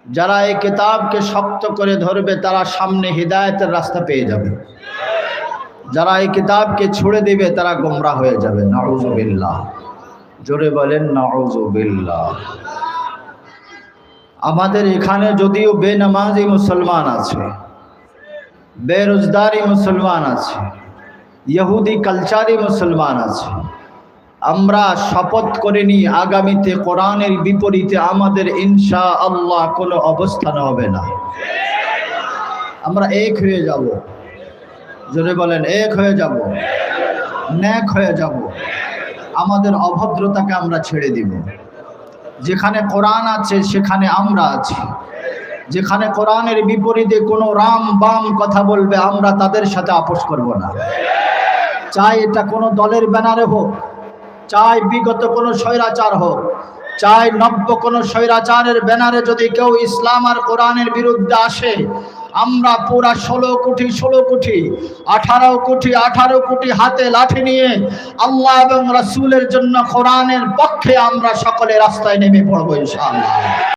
যারা এই কিতাবকে শক্ত করে ধরবে তারা সামনে হিদায়াতের রাস্তা পেয়ে যাবে, যারা এই কিতাবকে ছুড়ে দিবে তারা গোমরাহ হয়ে যাবে। নাউযুবিল্লাহ, জোরে বলেন নাউযুবিল্লাহ। আমাদের এখানে যদিও বেনামাজি মুসলমান আছে, বেরোজগারি মুসলমান আছে, ইহুদি কালচারি মুসলমান আছে, আমরা শপথ করে নিই আগামীতে কোরআনের বিপরীতে আমাদের ইনশাআল্লাহ কোনো অবস্থান হবে না। আমরা এক হয়ে যাব, জোরে বলেন এক হয়ে যাব, নেক হয়ে যাব। আমাদের অভদ্রতাকে আমরা ছেড়ে দিব। যেখানে কোরআন আছে সেখানে আমরা আছি। যেখানে কোরআনের বিপরীতে কোনো রাম বাম কথা বলবে আমরা তাদের সাথে আপোষ করব না। চাই এটা কোনো দলের ব্যানারে হোক, চাই বিগত কোনো স্বৈরাচার হোক, চাই নব্য কোনো স্বৈরাচারের ব্যানারে যদি কেউ ইসলাম আর কোরআনের বিরুদ্ধে আসে, আমরা পুরা 16 কোটি 18 কোটি হাতে লাঠি নিয়ে আল্লাহ এবং রাসূলের জন্য কোরআনের পক্ষে আমরা সকলে রাস্তায় নেমে পড়ব ইনশাআল্লাহ।